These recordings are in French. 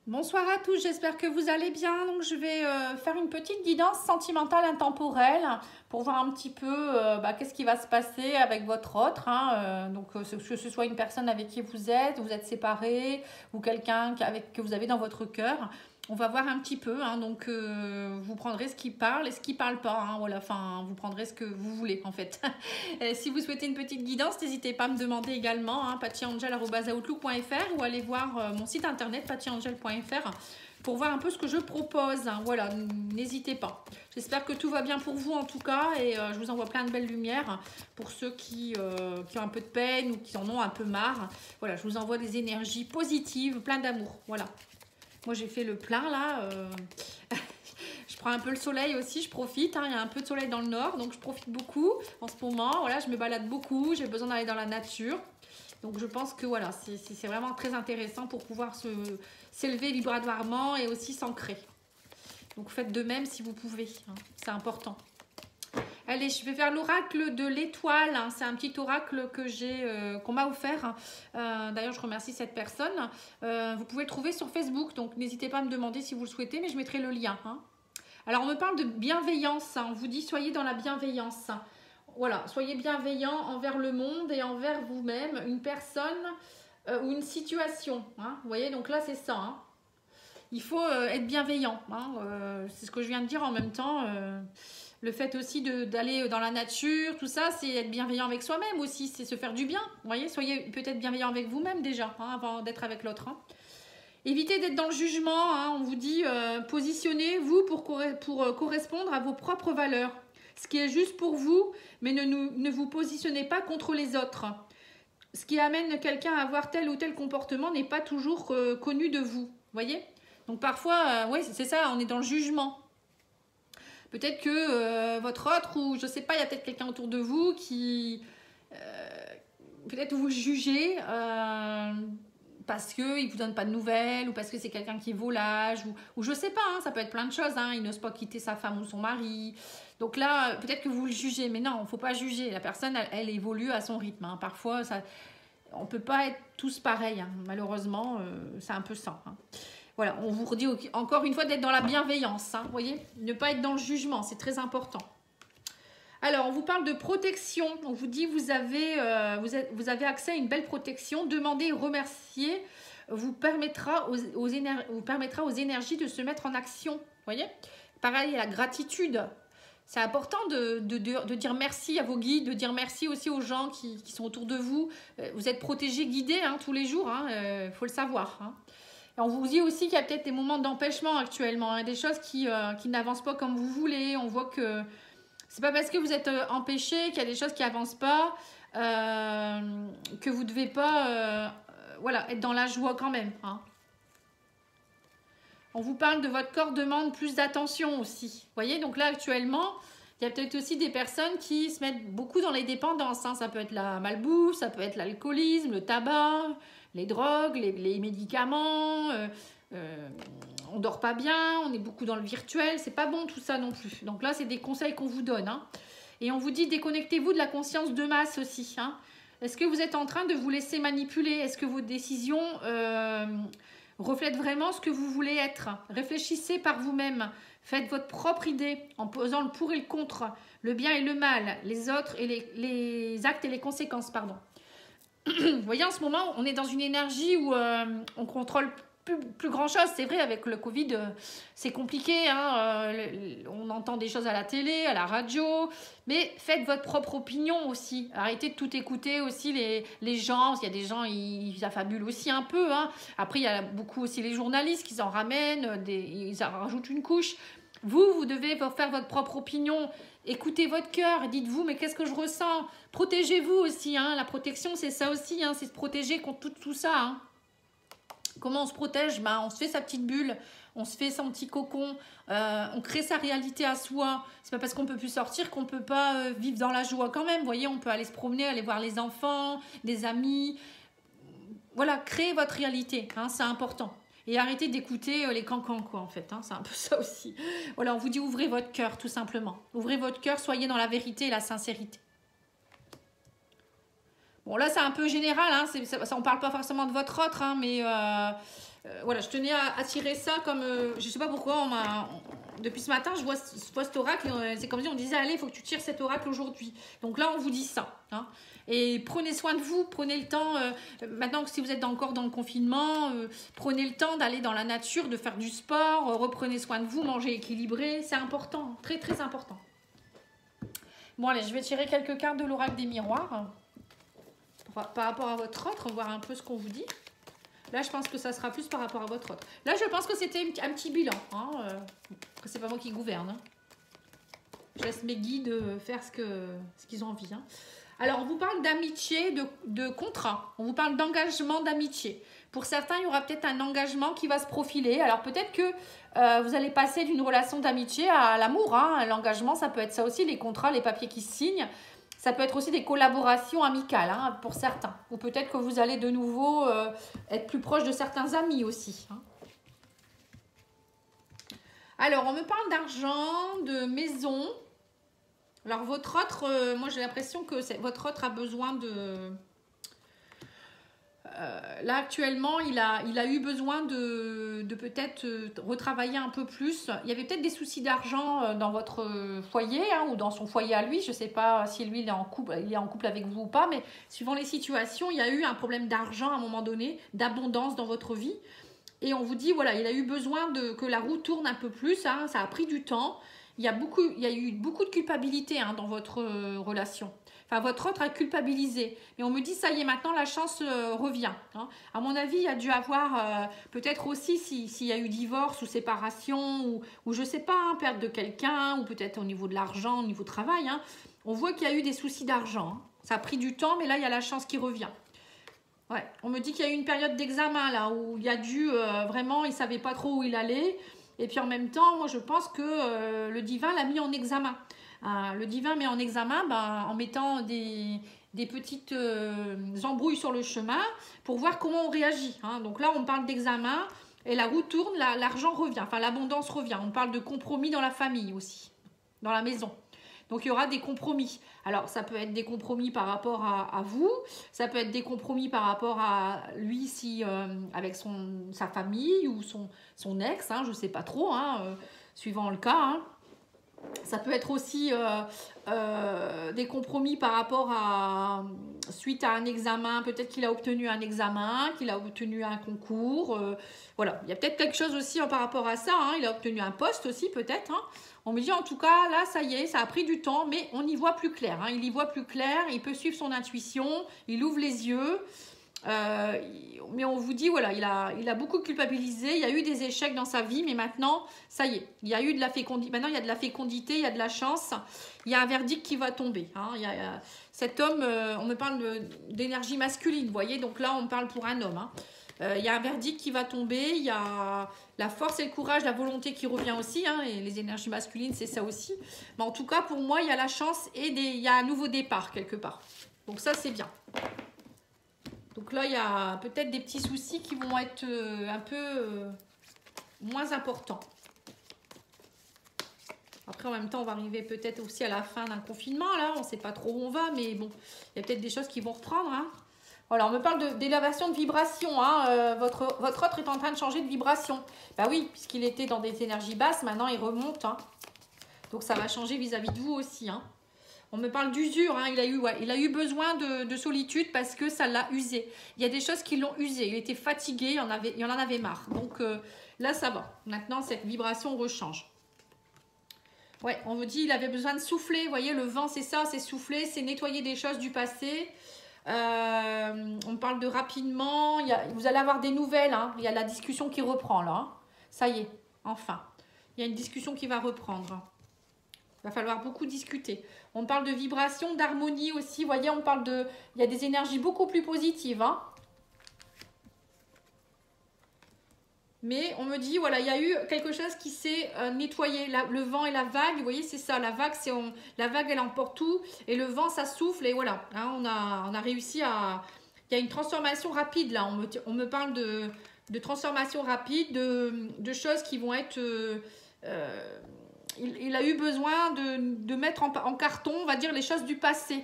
Bonsoir à tous, j'espère que vous allez bien. Donc, je vais faire une petite guidance sentimentale intemporelle pour voir un petit peu qu'est-ce qui va se passer avec votre autre. Que ce soit une personne avec qui vous êtes séparés ou quelqu'un que vous avez dans votre cœur. On va voir un petit peu. Vous prendrez ce qui parle et ce qui parle pas. Voilà, enfin, vous prendrez ce que vous voulez en fait. Si vous souhaitez une petite guidance, n'hésitez pas à me demander également, pattyangel@outlook.fr ou allez voir mon site internet pattyangel.fr pour voir un peu ce que je propose. Voilà, n'hésitez pas. J'espère que tout va bien pour vous en tout cas et je vous envoie plein de belles lumières pour ceux qui ont un peu de peine ou qui en ont un peu marre. Voilà, je vous envoie des énergies positives, plein d'amour. Voilà. Moi, j'ai fait le plein là. Je prends un peu le soleil aussi, je profite. Il y a un peu de soleil dans le nord, donc je profite beaucoup en ce moment. Voilà, je me balade beaucoup, j'ai besoin d'aller dans la nature. Donc je pense que voilà, c'est vraiment très intéressant pour pouvoir s'élever vibratoirement et aussi s'ancrer. Donc faites de même si vous pouvez, c'est important. Allez, je vais faire l'oracle de l'étoile. C'est un petit oracle qu'on m'a offert. D'ailleurs, je remercie cette personne. Vous pouvez le trouver sur Facebook, donc n'hésitez pas à me demander si vous le souhaitez, mais je mettrai le lien. Alors, on me parle de bienveillance. On vous dit, soyez dans la bienveillance. Voilà, soyez bienveillant envers le monde et envers vous-même, une personne ou une situation. Vous voyez, donc là, c'est ça. Il faut être bienveillant. C'est ce que je viens de dire en même temps. Le fait aussi d'aller dans la nature, tout ça, c'est être bienveillant avec soi-même aussi, c'est se faire du bien. Vous voyez, soyez peut-être bienveillant avec vous-même déjà, avant d'être avec l'autre. Évitez d'être dans le jugement. On vous dit, positionnez-vous pour correspondre à vos propres valeurs. Ce qui est juste pour vous, mais ne vous positionnez pas contre les autres. Ce qui amène quelqu'un à avoir tel ou tel comportement n'est pas toujours connu de vous. Vous voyez? Donc parfois, oui, c'est ça, on est dans le jugement. Peut-être que votre autre, ou je sais pas, il y a peut-être quelqu'un autour de vous qui peut-être vous jugez parce qu'il ne vous donne pas de nouvelles, ou parce que c'est quelqu'un qui est volage, ou je sais pas, ça peut être plein de choses. Il n'ose pas quitter sa femme ou son mari. Donc là, peut-être que vous le jugez, mais non, il ne faut pas juger. La personne, elle évolue à son rythme. Parfois, on ne peut pas être tous pareils. Malheureusement, c'est un peu ça. Voilà, on vous redit encore une fois d'être dans la bienveillance, vous voyez, ne pas être dans le jugement, c'est très important. Alors, on vous parle de protection. On vous dit vous avez accès à une belle protection. Demandez et remercier vous permettra aux énergies de se mettre en action. Vous voyez? Pareil, la gratitude. C'est important de dire merci à vos guides, de dire merci aussi aux gens qui sont autour de vous. Vous êtes protégés, guidés tous les jours, faut le savoir. Et on vous dit aussi qu'il y a peut-être des moments d'empêchement actuellement, des choses qui n'avancent pas comme vous voulez. On voit que c'est pas parce que vous êtes empêché qu'il y a des choses qui n'avancent pas que vous ne devez pas être dans la joie quand même. On vous parle de votre corps demande plus d'attention aussi. Vous voyez, donc là actuellement, il y a peut-être aussi des personnes qui se mettent beaucoup dans les dépendances. Ça peut être la malbouffe, ça peut être l'alcoolisme, le tabac, les drogues, les médicaments. On dort pas bien, on est beaucoup dans le virtuel. C'est pas bon tout ça non plus. Donc là, c'est des conseils qu'on vous donne. Et on vous dit déconnectez-vous de la conscience de masse aussi. Est-ce que vous êtes en train de vous laisser manipuler? Est-ce que vos décisions reflètent vraiment ce que vous voulez être? Réfléchissez par vous-même. Faites votre propre idée en posant le pour et le contre, le bien et le mal, les autres et les actes et les conséquences, pardon. Vous voyez, en ce moment, on est dans une énergie où on contrôle plus grand chose. C'est vrai, avec le Covid, c'est compliqué. On entend des choses à la télé, à la radio. Mais faites votre propre opinion aussi. Arrêtez de tout écouter aussi les gens. Il y a des gens, ils affabulent aussi un peu. Après, il y a beaucoup aussi les journalistes qui en ramènent. Ils en rajoutent une couche. Vous devez faire votre propre opinion. Écoutez votre cœur. Dites-vous, mais qu'est-ce que je ressens? Protégez-vous aussi. La protection, c'est ça aussi. C'est se protéger contre tout ça. Comment on se protège? On se fait sa petite bulle, on se fait son petit cocon, on crée sa réalité à soi. C'est pas parce qu'on peut plus sortir qu'on peut pas vivre dans la joie quand même. Vous voyez, on peut aller se promener, aller voir les enfants, des amis. Voilà, créez votre réalité, c'est important. Et arrêtez d'écouter les cancans, quoi, en fait. C'est un peu ça aussi. Voilà, on vous dit ouvrez votre cœur, tout simplement. Ouvrez votre cœur, soyez dans la vérité et la sincérité. Bon, là, c'est un peu général, on ne parle pas forcément de votre autre, mais voilà, je tenais à tirer ça comme... je sais pas pourquoi, depuis ce matin, je vois cet oracle. C'est comme si on disait, allez, il faut que tu tires cet oracle aujourd'hui. Donc là, on vous dit ça. Hein. Et prenez soin de vous, prenez le temps, maintenant que si vous êtes encore dans le confinement, prenez le temps d'aller dans la nature, de faire du sport, reprenez soin de vous, mangez équilibré, c'est important, très très important. Bon allez, je vais tirer quelques cartes de l'oracle des miroirs, par rapport à votre autre, voir un peu ce qu'on vous dit. Là, je pense que ça sera plus par rapport à votre autre. Là, je pense que c'était un petit bilan, hein, que c'est pas moi qui gouverne. Hein. Je laisse mes guides faire ce qu'ils ont envie. Hein. Alors, on vous parle d'amitié, de contrat. On vous parle d'engagement, d'amitié. Pour certains, il y aura peut-être un engagement qui va se profiler. Alors, peut-être que vous allez passer d'une relation d'amitié à l'amour. Hein. L'engagement, ça peut être ça aussi, les contrats, les papiers qui se signent. Ça peut être aussi des collaborations amicales hein, pour certains. Ou peut-être que vous allez de nouveau être plus proche de certains amis aussi. Hein. Alors, on me parle d'argent, de maison. Alors, votre autre, moi j'ai l'impression que votre autre a besoin de... là, actuellement, il a eu besoin de peut-être retravailler un peu plus. Il y avait peut-être des soucis d'argent dans votre foyer hein, ou dans son foyer à lui. Je ne sais pas si lui, il est en couple avec vous ou pas, mais suivant les situations, il y a eu un problème d'argent à un moment donné, d'abondance dans votre vie. Et on vous dit, voilà, il a eu besoin que la roue tourne un peu plus. Hein, ça a pris du temps. Il y a eu beaucoup de culpabilité hein, dans votre relation. Enfin, votre autre a culpabilisé. Mais on me dit, ça y est, maintenant, la chance revient. Hein. À mon avis, il y a dû avoir, peut-être aussi, s'il y a eu divorce ou séparation, ou je ne sais pas, hein, perte de quelqu'un, ou peut-être au niveau de l'argent, au niveau travail. Hein, on voit qu'il y a eu des soucis d'argent. Hein. Ça a pris du temps, mais là, il y a la chance qui revient. Ouais. On me dit qu'il y a eu une période d'examen, là, où il y a dû, vraiment, il ne savait pas trop où il allait. Et puis en même temps, moi je pense que le divin l'a mis en examen. Le divin met en examen en mettant des petites embrouilles sur le chemin pour voir comment on réagit. Hein. Donc là, on parle d'examen et la roue tourne, l'argent revient, enfin l'abondance revient. On parle de compromis dans la famille aussi, dans la maison. Donc il y aura des compromis. Alors ça peut être des compromis par rapport à vous, ça peut être des compromis par rapport à lui si avec sa famille ou son ex, hein, je ne sais pas trop, hein, suivant le cas. Hein. Ça peut être aussi des compromis par rapport suite à un examen, peut-être qu'il a obtenu un examen, qu'il a obtenu un concours. Voilà, il y a peut-être quelque chose aussi par rapport à ça. Hein. Il a obtenu un poste aussi peut-être. Hein. On me dit en tout cas, là, ça y est, ça a pris du temps, mais on y voit plus clair. Hein. Il y voit plus clair, il peut suivre son intuition, il ouvre les yeux. Mais on vous dit, voilà, il a beaucoup culpabilisé, il y a eu des échecs dans sa vie, mais maintenant, ça y est, il y a eu de la fécondité, maintenant il y a de la fécondité, il y a de la chance, il y a un verdict qui va tomber. Hein. Cet homme, on me parle d'énergie masculine, vous voyez, donc là, on parle pour un homme. Hein. Il y a un verdict qui va tomber, il y a la force et le courage, la volonté qui revient aussi, hein, et les énergies masculines, c'est ça aussi. Mais en tout cas, pour moi, il y a la chance et il y a un nouveau départ quelque part. Donc ça, c'est bien. Donc là, il y a peut-être des petits soucis qui vont être un peu moins importants. Après, en même temps, on va arriver peut-être aussi à la fin d'un confinement. Là, on ne sait pas trop où on va, mais bon, il y a peut-être des choses qui vont reprendre. Hein. Voilà, on me parle d'élévation de vibration. Hein. Votre autre est en train de changer de vibration. Bah oui, puisqu'il était dans des énergies basses, maintenant il remonte. Hein. Donc ça va changer vis-à-vis de vous aussi. Hein. On me parle d'usure, hein. Il a eu besoin de solitude parce que ça l'a usé. Il y a des choses qui l'ont usé. Il était fatigué, il en avait marre. Donc là, ça va. Maintenant, cette vibration rechange. Ouais, on me dit qu'il avait besoin de souffler. Vous voyez, le vent, c'est ça, c'est souffler, c'est nettoyer des choses du passé. On me parle de rapidement. Vous allez avoir des nouvelles. Hein. Il y a la discussion qui reprend là. Hein. Ça y est, enfin. Il y a une discussion qui va reprendre. Il va falloir beaucoup discuter. On parle de vibration, d'harmonie aussi. Vous voyez, il y a des énergies beaucoup plus positives. Hein. Mais on me dit, voilà, il y a eu quelque chose qui s'est nettoyé. Le vent et la vague, vous voyez, c'est ça. La vague, elle emporte tout. Et le vent, ça souffle. Et voilà, hein, on a réussi à... Il y a une transformation rapide, là. On me parle de transformation rapide, de choses qui vont être... il a eu besoin de mettre en carton, on va dire, les choses du passé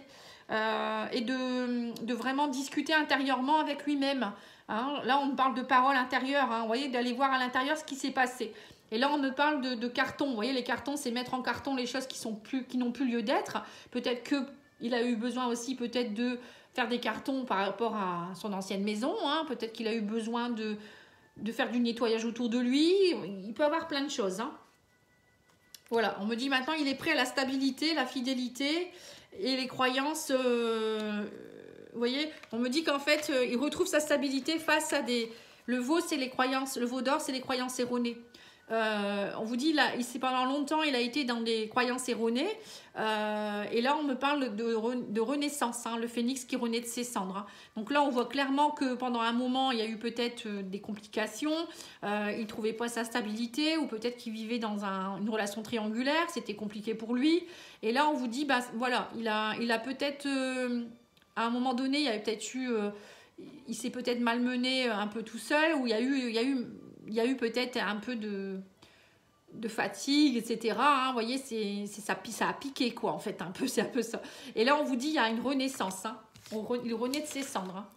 et de vraiment discuter intérieurement avec lui-même. Hein. Là, on me parle de parole intérieure. Hein. Vous voyez, d'aller voir à l'intérieur ce qui s'est passé. Et là, on me parle de carton. Vous voyez, les cartons, c'est mettre en carton les choses qui n'ont plus lieu d'être. Peut-être qu'il a eu besoin aussi peut-être de faire des cartons par rapport à son ancienne maison. Hein. Peut-être qu'il a eu besoin de faire du nettoyage autour de lui. Il peut avoir plein de choses. Hein. Voilà, on me dit maintenant il est prêt à la stabilité, la fidélité et les croyances. Vous voyez, on me dit qu'en fait, il retrouve sa stabilité face à des... Le veau, c'est les croyances. Le veau d'or, c'est les croyances erronées. On vous dit, là, pendant longtemps, il a été dans des croyances erronées. Et là, on me parle de renaissance, hein, le phénix qui renaît de ses cendres. Hein. Donc là, on voit clairement que pendant un moment, il y a eu peut-être des complications. Il ne trouvait pas sa stabilité ou peut-être qu'il vivait dans une relation triangulaire. C'était compliqué pour lui. Et là, on vous dit, bah, voilà, il a peut-être, à un moment donné, il y a peut-être eu... il s'est peut-être malmené un peu tout seul ou il y a eu peut-être un peu de fatigue, etc. Hein, vous voyez, ça a piqué, quoi, en fait, un peu, c'est un peu ça. Et là, on vous dit, il y a une renaissance. Hein. Il renaît de ses cendres. Hein.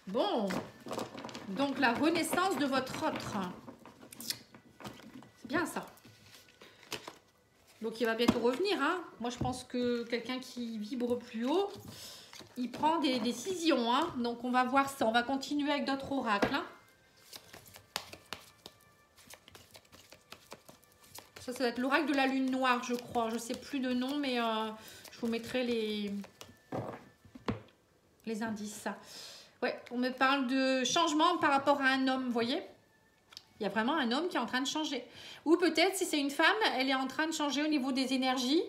Bon, donc la renaissance de votre autre. C'est bien ça. Donc, il va bientôt revenir. Hein. Moi, je pense que quelqu'un qui vibre plus haut, il prend des décisions. Hein. Donc, on va voir ça. On va continuer avec d'autres oracles. Hein. Ça va être l'oracle de la lune noire, je crois. Je ne sais plus de nom, mais je vous mettrai les indices. Ouais, on me parle de changement par rapport à un homme, vous voyez ? Il y a vraiment un homme qui est en train de changer. Ou peut-être, si c'est une femme, elle est en train de changer au niveau des énergies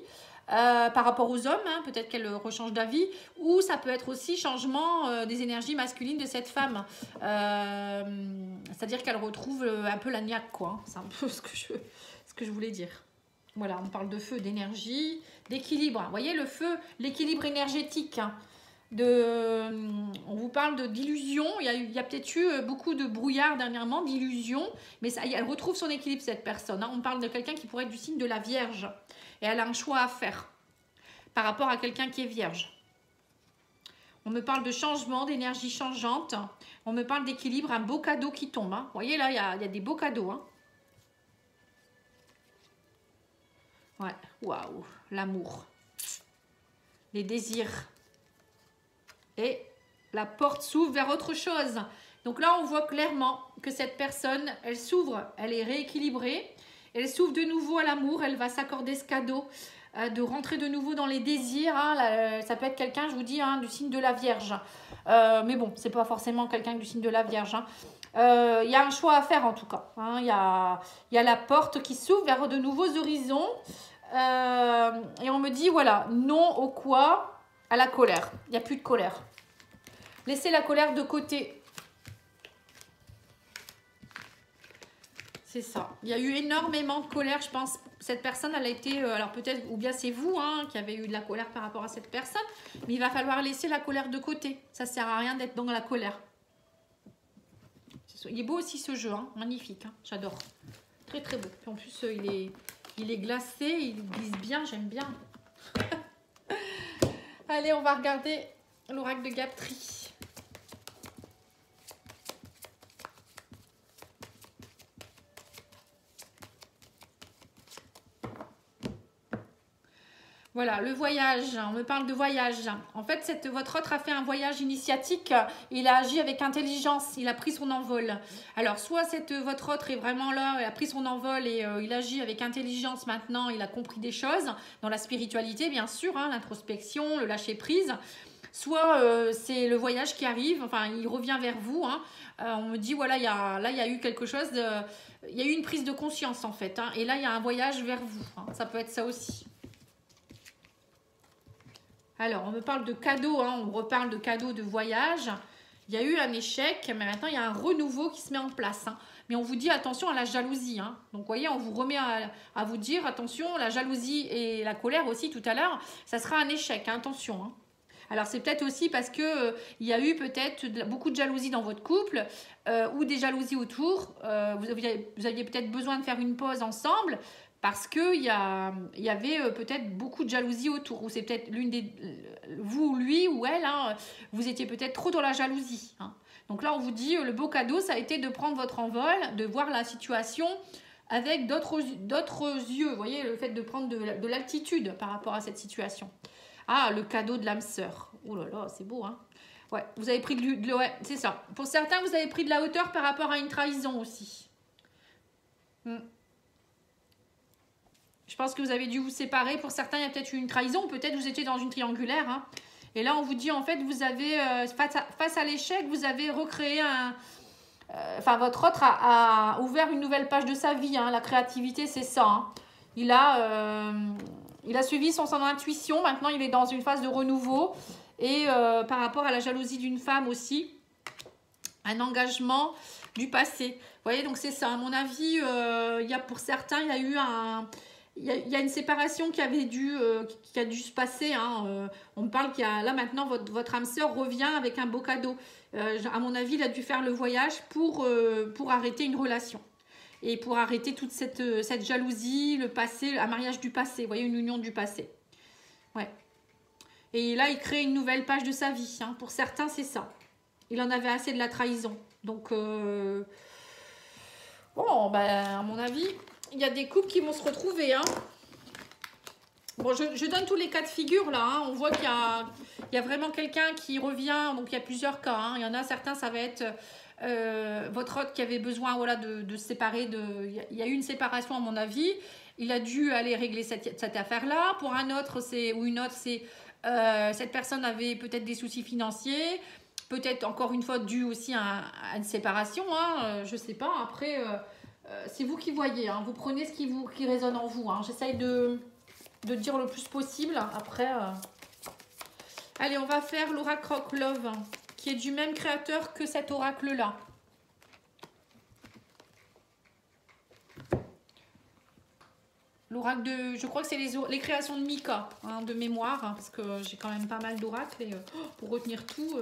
par rapport aux hommes. Hein, peut-être qu'elle rechange d'avis. Ou ça peut être aussi changement des énergies masculines de cette femme. C'est-à-dire qu'elle retrouve un peu la niaque, quoi. C'est un peu ce que je voulais dire. Voilà, on parle de feu, d'énergie, d'équilibre. Vous voyez, le feu, l'équilibre énergétique. Hein. On vous parle d'illusion. Il y a peut-être eu beaucoup de brouillard dernièrement, d'illusion, mais elle retrouve son équilibre, cette personne. Hein. On parle de quelqu'un qui pourrait être du signe de la Vierge. Et elle a un choix à faire par rapport à quelqu'un qui est Vierge. On me parle de changement, d'énergie changeante. On me parle d'équilibre, un beau cadeau qui tombe. Hein. Vous voyez, là, il y a des beaux cadeaux. Hein. Ouais, waouh, l'amour. Les désirs. Et la porte s'ouvre vers autre chose. Donc là, on voit clairement que cette personne, elle s'ouvre, elle est rééquilibrée. Elle s'ouvre de nouveau à l'amour. Elle va s'accorder ce cadeau de rentrer de nouveau dans les désirs. Hein. Ça peut être quelqu'un, je vous dis, hein, du signe de la Vierge. Mais bon, c'est pas forcément quelqu'un du signe de la Vierge. Hein. Y a un choix à faire en tout cas. Hein. Y a la porte qui s'ouvre vers de nouveaux horizons. Et on me dit, voilà, non au quoi ? À la colère. Il n'y a plus de colère. Laissez la colère de côté. C'est ça. Il y a eu énormément de colère, je pense. Cette personne, elle a été... alors peut-être, ou bien c'est vous hein, qui avez eu de la colère par rapport à cette personne. Mais il va falloir laisser la colère de côté. Ça ne sert à rien d'être dans la colère. Il est beau aussi ce jeu. Hein. Magnifique. Hein. J'adore. Très très beau. Puis en plus, il est glacé. Il glisse bien. J'aime bien. Allez, on va regarder l'oracle de Gaptri. Voilà, le voyage. On me parle de voyage. En fait, votre autre a fait un voyage initiatique. Il a agi avec intelligence. Il a pris son envol. Alors, soit votre autre est vraiment là, il a pris son envol et il agit avec intelligence maintenant. Il a compris des choses dans la spiritualité, bien sûr, hein, l'introspection, le lâcher-prise. Soit c'est le voyage qui arrive. Enfin, il revient vers vous. Hein. On me dit, voilà, il y a eu quelque chose. Il y a eu une prise de conscience, en fait. Hein, et là, il y a un voyage vers vous. Hein. Ça peut être ça aussi. Alors, on me parle de cadeaux, hein, on reparle de cadeaux de voyage. Il y a eu un échec, mais maintenant, il y a un renouveau qui se met en place. Hein. Mais on vous dit attention à la jalousie. Hein. Donc, vous voyez, on vous remet à vous dire attention, la jalousie et la colère aussi tout à l'heure, ça sera un échec, hein, attention. Hein. Alors, c'est peut-être aussi parce que il y a eu peut-être beaucoup de jalousie dans votre couple ou des jalousies autour. Vous aviez peut-être besoin de faire une pause ensemble. parce que il y avait peut-être beaucoup de jalousie autour, ou c'est peut-être vous, lui ou elle, hein, vous étiez peut-être trop dans la jalousie. Hein. Donc là, on vous dit, le beau cadeau, ça a été de prendre votre envol, de voir la situation avec d'autres yeux. Vous voyez, le fait de prendre de l'altitude par rapport à cette situation. Ah, le cadeau de l'âme sœur. Oh là là, c'est beau, hein. Ouais, vous avez pris ouais, c'est ça. Pour certains, vous avez pris de la hauteur par rapport à une trahison aussi. Je pense que vous avez dû vous séparer. Pour certains, il y a peut-être eu une trahison. Peut-être vous étiez dans une triangulaire. Hein. Et là, on vous dit, en fait, vous avez, face à l'échec, vous avez recréé votre autre a ouvert une nouvelle page de sa vie. Hein. La créativité, c'est ça. Hein. Il a suivi son intuition. Maintenant, il est dans une phase de renouveau. Et par rapport à la jalousie d'une femme aussi, un engagement du passé. Vous voyez, donc c'est ça. À mon avis, pour certains, il y a eu il y a une séparation qui a dû se passer. Hein. On me parle qu'il y a là maintenant, votre âme sœur revient avec un beau cadeau. À mon avis, il a dû faire le voyage pour arrêter une relation. Et pour arrêter toute cette jalousie, le passé, un mariage du passé. Vous voyez, une union du passé. Ouais. Et là, il crée une nouvelle page de sa vie. Hein. Pour certains, c'est ça. Il en avait assez de la trahison. Donc, bon, à mon avis, il y a des couples qui vont se retrouver. Hein. Bon, je donne tous les cas de figure, là. Hein. On voit qu'il y a vraiment quelqu'un qui revient. Donc, il y a plusieurs cas. Hein. Il y en a certains, ça va être votre hôte qui avait besoin de se séparer. Il y a eu une séparation, à mon avis. Il a dû aller régler cette affaire-là. Pour un autre, cette personne avait peut-être des soucis financiers. Peut-être, encore une fois, dû aussi à une séparation. Hein. Je ne sais pas. Après, c'est vous qui voyez. Hein. Vous prenez ce qui résonne en vous. Hein. J'essaye de dire le plus possible. Après, allez, on va faire l'oracle Rock Love, qui est du même créateur que cet oracle-là. L'oracle je crois que c'est les créations de Mika, hein, de mémoire, hein, parce que j'ai quand même pas mal d'oracles et pour retenir tout.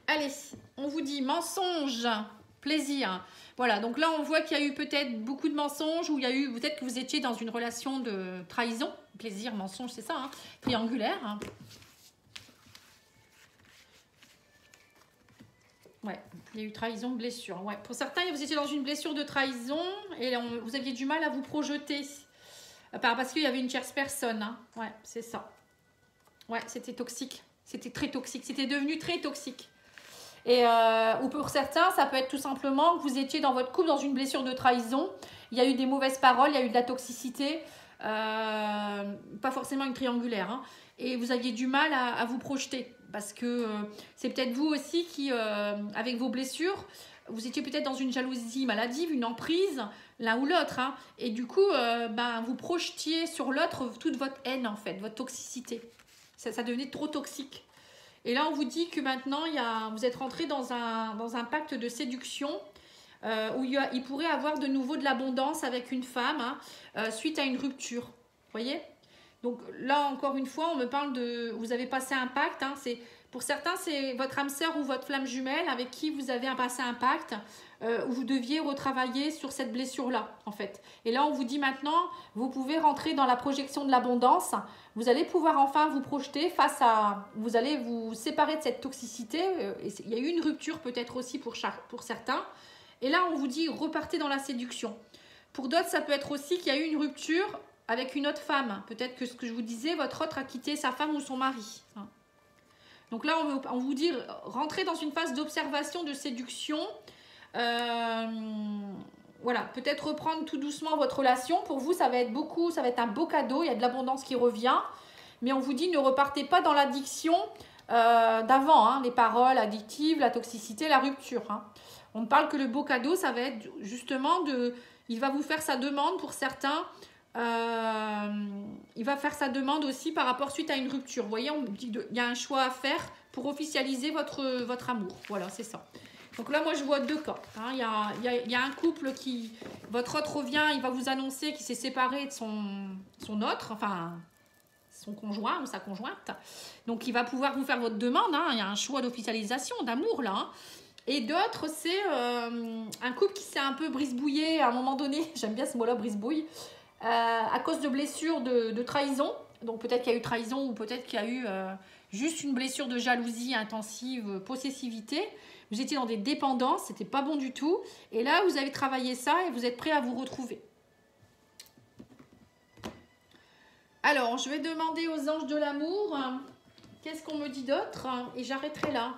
Allez, on vous dit mensonge, plaisir. Voilà, donc là on voit qu'il y a eu peut-être beaucoup de mensonges, ou il y a eu peut-être que vous étiez dans une relation de trahison. Plaisir, mensonge, c'est ça, hein, triangulaire. Hein. Ouais, il y a eu trahison, blessure. Ouais. Pour certains, vous étiez dans une blessure de trahison et vous aviez du mal à vous projeter parce qu'il y avait une tierce personne. Hein. Ouais, c'est ça. Ouais, c'était toxique. C'était très toxique. C'était devenu très toxique. Et ou pour certains, ça peut être tout simplement que vous étiez dans votre couple dans une blessure de trahison. Il y a eu des mauvaises paroles, il y a eu de la toxicité. Pas forcément une triangulaire. Hein. Et vous aviez du mal à vous projeter. Parce que c'est peut-être vous aussi qui, avec vos blessures, vous étiez peut-être dans une jalousie maladive, une emprise, l'un ou l'autre. Hein, et du coup, vous projetiez sur l'autre toute votre haine, en fait, votre toxicité. Ça devenait trop toxique. Et là, on vous dit que maintenant, vous êtes rentré dans un pacte de séduction où il pourrait avoir de nouveau de l'abondance avec une femme suite à une rupture. Vous voyez ? Donc là, encore une fois, on me parle de... Vous avez passé un pacte. Hein, pour certains, c'est votre âme sœur ou votre flamme jumelle avec qui vous avez passé un pacte où vous deviez retravailler sur cette blessure-là, en fait. Et là, on vous dit maintenant, vous pouvez rentrer dans la projection de l'abondance. Vous allez pouvoir enfin vous projeter vous allez vous séparer de cette toxicité. Il y a eu une rupture peut-être aussi pour certains. Et là, on vous dit, repartez dans la séduction. Pour d'autres, ça peut être aussi qu'il y a eu une rupture avec une autre femme. Peut-être que ce que je vous disais, votre autre a quitté sa femme ou son mari. Donc là, on vous dit, rentrez dans une phase d'observation, de séduction. Voilà, peut-être reprendre tout doucement votre relation. Pour vous, ça va être un beau cadeau. Il y a de l'abondance qui revient. Mais on vous dit, ne repartez pas dans l'addiction d'avant. Hein, les paroles addictives, la toxicité, la rupture. Hein. On me parle que le beau cadeau, ça va être justement il va vous faire sa demande pour certains. Il va faire sa demande aussi par rapport suite à une rupture. Vous voyez, on dit il y a un choix à faire pour officialiser votre amour. Voilà, c'est ça. Donc là, moi, je vois deux cas. Hein. Il y a un couple qui... Votre autre revient, il va vous annoncer qu'il s'est séparé de son autre, enfin, son conjoint ou sa conjointe. Donc, il va pouvoir vous faire votre demande. Hein. Il y a un choix d'officialisation, d'amour, là. Hein. Et d'autres, c'est un couple qui s'est un peu brisbouillé à un moment donné. J'aime bien ce mot-là, brisbouille. À cause de blessures de trahison. Donc peut-être qu'il y a eu trahison ou peut-être qu'il y a eu juste une blessure de jalousie intensive, possessivité. Vous étiez dans des dépendances, c'était pas bon du tout. Et là, vous avez travaillé ça et vous êtes prêt à vous retrouver. Alors, je vais demander aux anges de l'amour, qu'est-ce qu'on me dit d'autre? Et j'arrêterai là.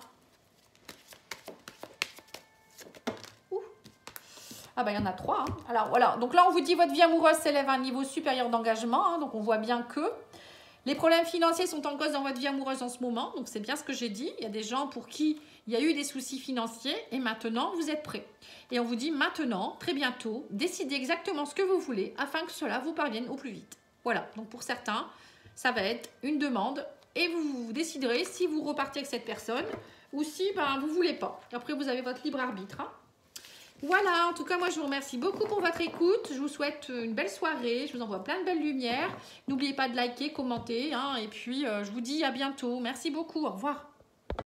Ah bah il y en a 3. Hein. Alors voilà, donc là on vous dit votre vie amoureuse s'élève à un niveau supérieur d'engagement. Hein, donc on voit bien que les problèmes financiers sont en cause dans votre vie amoureuse en ce moment. Donc c'est bien ce que j'ai dit. Il y a des gens pour qui il y a eu des soucis financiers et maintenant vous êtes prêts. Et on vous dit maintenant, très bientôt, décidez exactement ce que vous voulez afin que cela vous parvienne au plus vite. Voilà, donc pour certains, ça va être une demande et vous déciderez si vous repartez avec cette personne ou si vous ne voulez pas. Après vous avez votre libre arbitre. Hein. Voilà, en tout cas, moi, je vous remercie beaucoup pour votre écoute. Je vous souhaite une belle soirée. Je vous envoie plein de belles lumières. N'oubliez pas de liker, commenter. Hein, et puis, je vous dis à bientôt. Merci beaucoup. Au revoir.